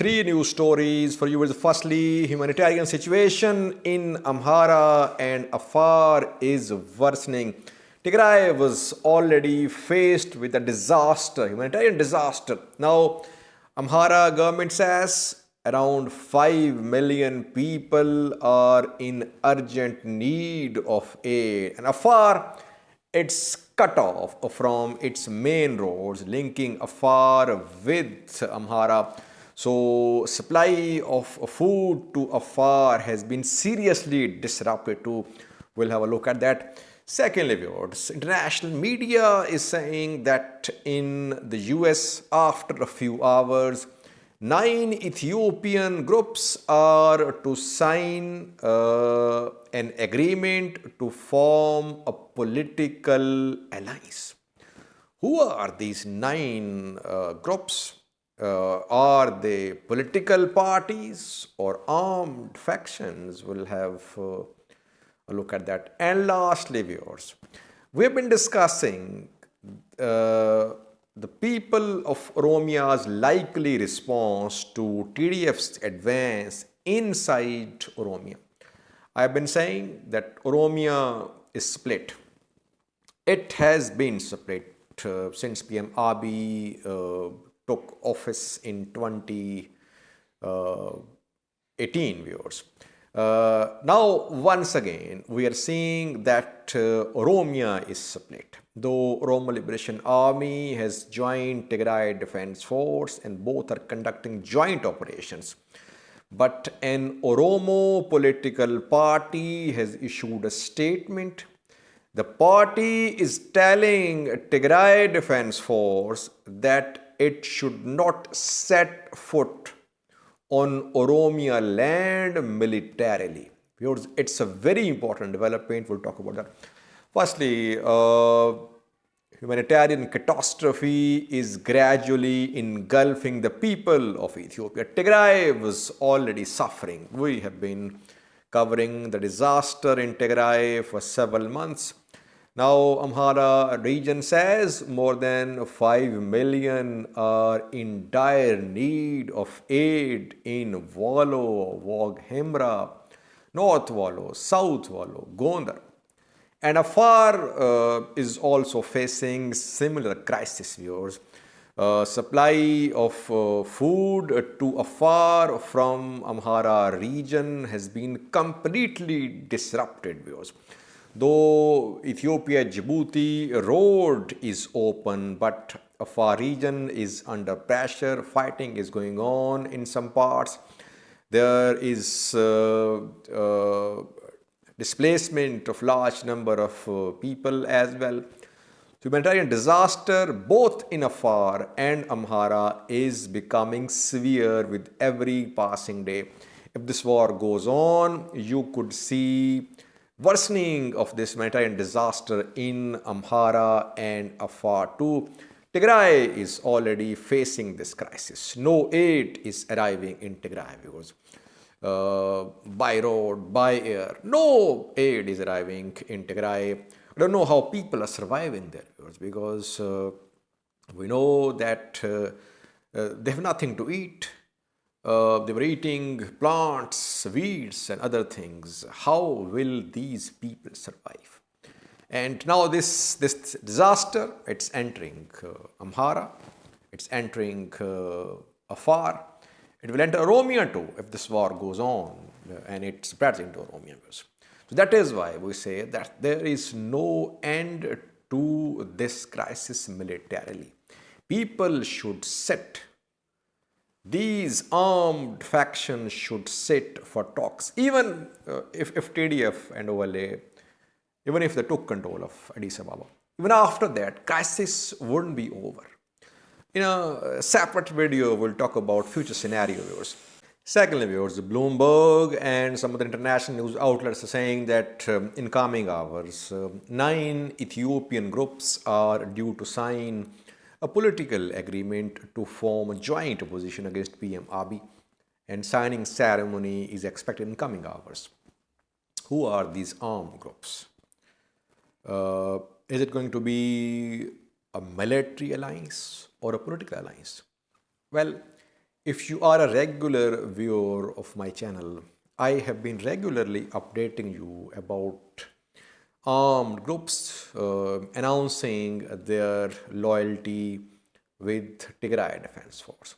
Three news stories for you. Firstly, humanitarian situation in Amhara and Afar is worsening. Tigray was already faced with a disaster, humanitarian disaster. Now, Amhara government says around 5 million people are in urgent need of aid. And Afar, it's cut off from its main roads linking Afar with Amhara. So supply of food to Afar has been seriously disrupted too. We'll have a look at that. Secondly, viewers, international media is saying that in the US, after a few hours, 9 Ethiopian groups are to sign an agreement to form a political alliance. Who are these 9 groups? Are they political parties or armed factions? We'll have a look at that. And lastly, viewers, we have been discussing the people of Oromia's likely response to TDF's advance inside Oromia. I have been saying that Oromia is split. It has been split since PM Abiy took office in 2018, viewers. Now, once again, we are seeing that Oromia is split. Though Oromo Liberation Army has joined Tigray Defense Force and both are conducting joint operations. But an Oromo political party has issued a statement. The party is telling Tigray Defense Force that it should not set foot on Oromia land militarily. Because it's a very important development. We'll talk about that. Firstly, humanitarian catastrophe is gradually engulfing the people of Ethiopia. Tigray was already suffering. We have been covering the disaster in Tigray for several months. Now, Amhara region says more than 5 million are in dire need of aid in Wallo, Waghemra, North Wallo, South Wallo, Gondar. And Afar is also facing similar crisis, viewers. Supply of food to Afar from Amhara region has been completely disrupted, viewers. Though Ethiopia-Djibouti road is open, but Afar region is under pressure. Fighting is going on in some parts. There is displacement of large number of people as well. Humanitarian disaster both in Afar and Amhara is becoming severe with every passing day. If this war goes on, you could see worsening of this humanitarian disaster in Amhara and Afar too. Tigray is already facing this crisis. No aid is arriving in Tigray because by road, by air, no aid is arriving in Tigray. I don't know how people are surviving there because we know that they have nothing to eat. They were eating plants, weeds and other things. How will these people survive? And now this disaster, it's entering Amhara, it's entering Afar. It will enter Oromia too if this war goes on and it spreads into Oromia. So that is why we say that there is no end to this crisis militarily. People should sit. These armed factions should sit for talks. Even if TDF and OLA, even if they took control of Addis Ababa, even after that, crisis wouldn't be over. In a separate video, we'll talk about future scenarios. Secondly, viewers, Bloomberg and some other international news outlets are saying that in coming hours, 9 Ethiopian groups are due to sign a political agreement to form a joint opposition against PM Abiy, and signing ceremony is expected in coming hours. Who are these armed groups? Is it going to be a military alliance or a political alliance? Well, If you are a regular viewer of my channel, I have been regularly updating you about armed groups announcing their loyalty with Tigray Defense Force.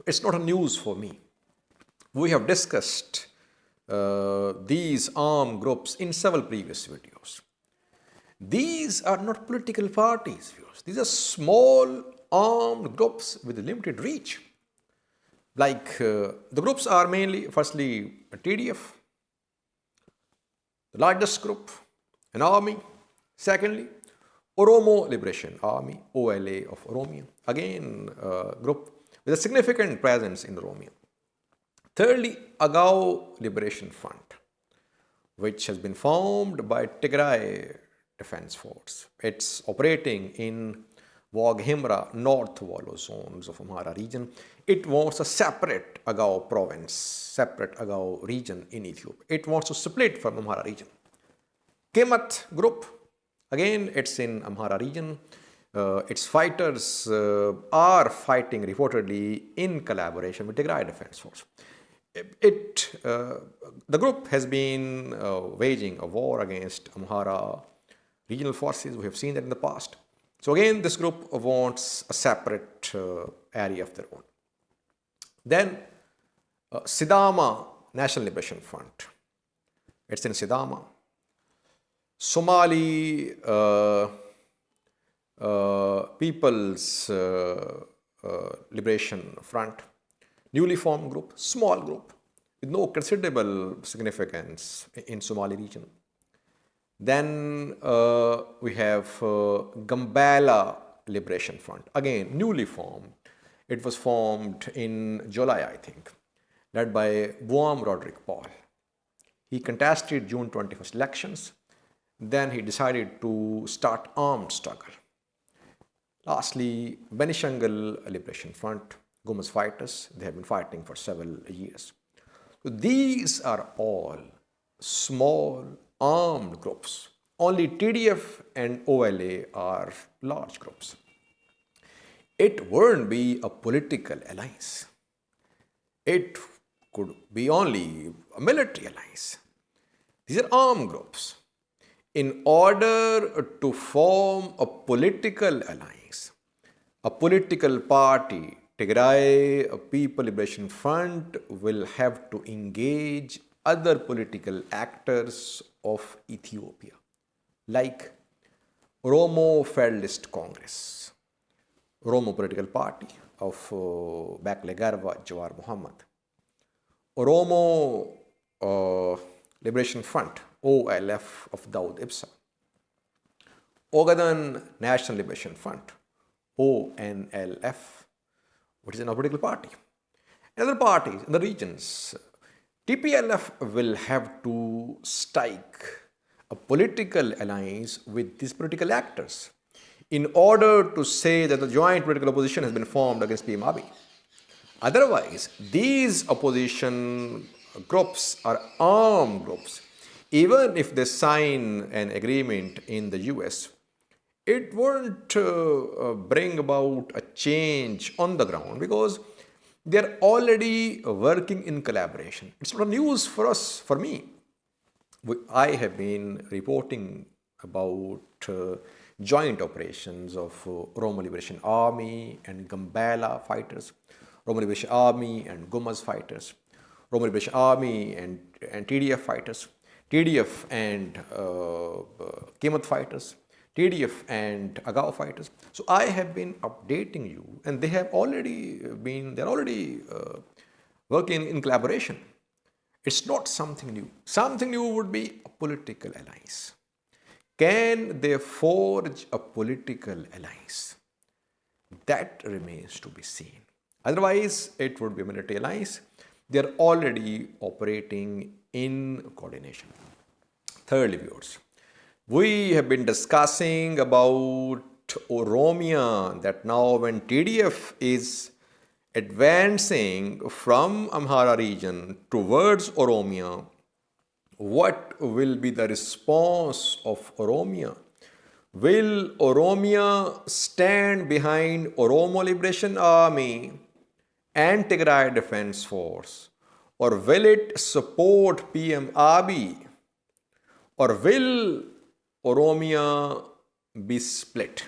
It's not a news for me. We have discussed these armed groups in several previous videos. These are not political parties, viewers. These are small armed groups with limited reach. The groups are mainly, firstly, a TDF, the largest group, an army. Secondly, Oromo Liberation Army, OLA of Oromia, again a group with a significant presence in Oromia. Thirdly, Agao Liberation Front, which has been formed by Tigray Defense Force. It's operating in Waghimra, North Wallo zones of Amhara region. It wants a separate Agao province, separate Agao region in Ethiopia. It wants to split from Amhara region. Kemat group, again it's in Amhara region. Its fighters are fighting reportedly in collaboration with Tigray Defense Force. The group has been waging a war against Amhara regional forces. We have seen that in the past. So again, this group wants a separate area of their own. Then Sidama National Liberation Front. It's in Sidama. Somali People's Liberation Front. Newly formed group, small group, with no considerable significance in Somali region. Then we have Gambela Liberation Front, again newly formed. It was formed in July, I think, led by Boam Roderick Paul. He contested June 21st elections. Then he decided to start armed struggle. Lastly, Benishangal Liberation Front, Gumuz fighters, they have been fighting for several years. So these are all small armed groups. Only TDF and OLA are large groups. It wouldn't be a political alliance. It could be only a military alliance. These are armed groups. In order to form a political alliance, a political party, Tigray People Liberation Front will have to engage other political actors of Ethiopia, like Oromo Federalist Congress, Oromo political party of Bakle Garba Jawar Muhammad, Oromo Liberation Front, OLF of Dawood Ibsa, Ogaden National Liberation Front, ONLF, which is an political party. And other parties in the regions, TPLF will have to strike a political alliance with these political actors in order to say that the joint political opposition has been formed against PM Abiy. Otherwise, these opposition groups are armed groups. Even if they sign an agreement in the US, it won't bring about a change on the ground because they're already working in collaboration. It's not news for us, for me. I have been reporting about joint operations of Oromo Liberation Army and Gambela fighters, Oromo Liberation Army and Gumuz fighters, Oromo Liberation Army and TDF fighters, TDF and Kemat fighters, TDF and Agao fighters. So I have been updating you, and they have already working in collaboration. It's not something new. Something new would be a political alliance. Can they forge a political alliance? That remains to be seen. Otherwise, it would be a military alliance. They are already operating in coordination. Thirdly, viewers, we have been discussing about Oromia, that now when TDF is advancing from Amhara region towards Oromia, what will be the response of Oromia? Will Oromia stand behind Oromo Liberation Army and Tigray Defense Force? Or will it support PM Abiy? Or will Oromia be split?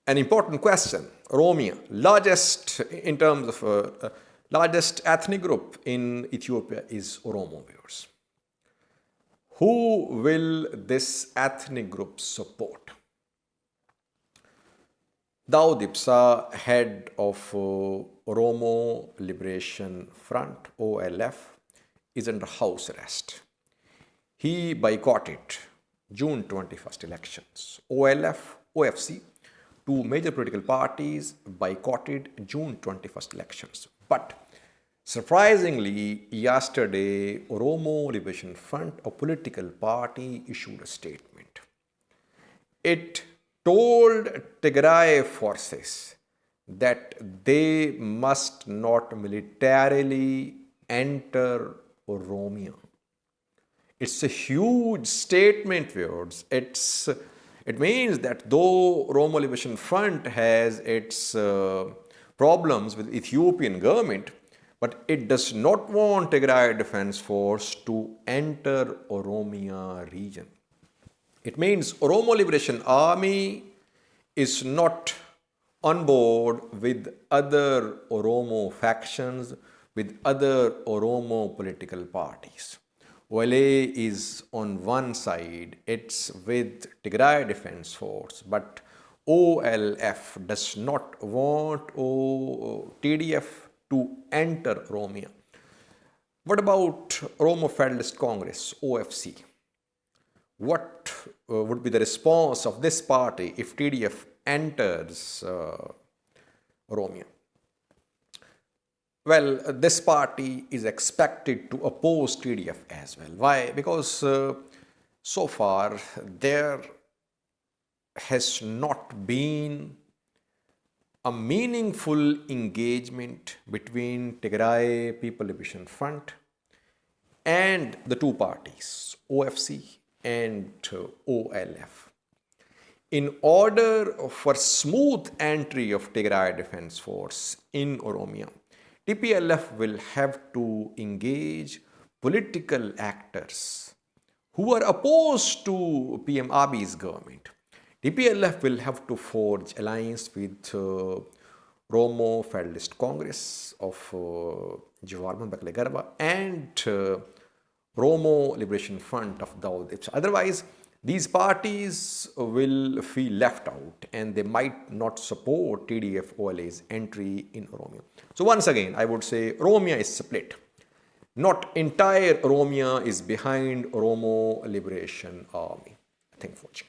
An important question. Oromia, largest in terms of largest ethnic group in Ethiopia is Oromo viewers. Who will this ethnic group support? Daud Ibsa, head of Oromo Liberation Front, OLF, is under house arrest. He boycotted June 21st elections. OLF, OFC, two major political parties boycotted June 21st elections. But surprisingly, yesterday, Oromo Liberation Front, a political party, issued a statement. It told Tigray forces that they must not militarily enter Oromia. It's a huge statement, viewers. It means that though Oromo Liberation Front has its problems with Ethiopian government, but it does not want Tigray Defense Force to enter Oromia region. It means Oromo Liberation Army is not on board with other Oromo factions, with other Oromo political parties. OLA is on one side, it's with Tigray Defense Force, but OLF does not want TDF to enter Oromia. What about Oromo Federalist Congress, OFC? What would be the response of this party if TDF enters Oromia? Well, this party is expected to oppose TDF as well. Why? Because so far there has not been a meaningful engagement between Tigray People Liberation Front and the two parties, OFC and OLF. In order for smooth entry of Tigray Defense Force in Oromia, TPLF will have to engage political actors who are opposed to PM Abiy's government. TPLF will have to forge alliance with Oromo Federalist Congress of Jawarman Bakle Garba and Oromo Liberation Front of Daud Ibsa. Otherwise, these parties will feel left out and they might not support TDF OLA's entry in Oromia. So once again, I would say Oromia is split. Not entire Oromia is behind Oromo Liberation Army. Thank you for watching.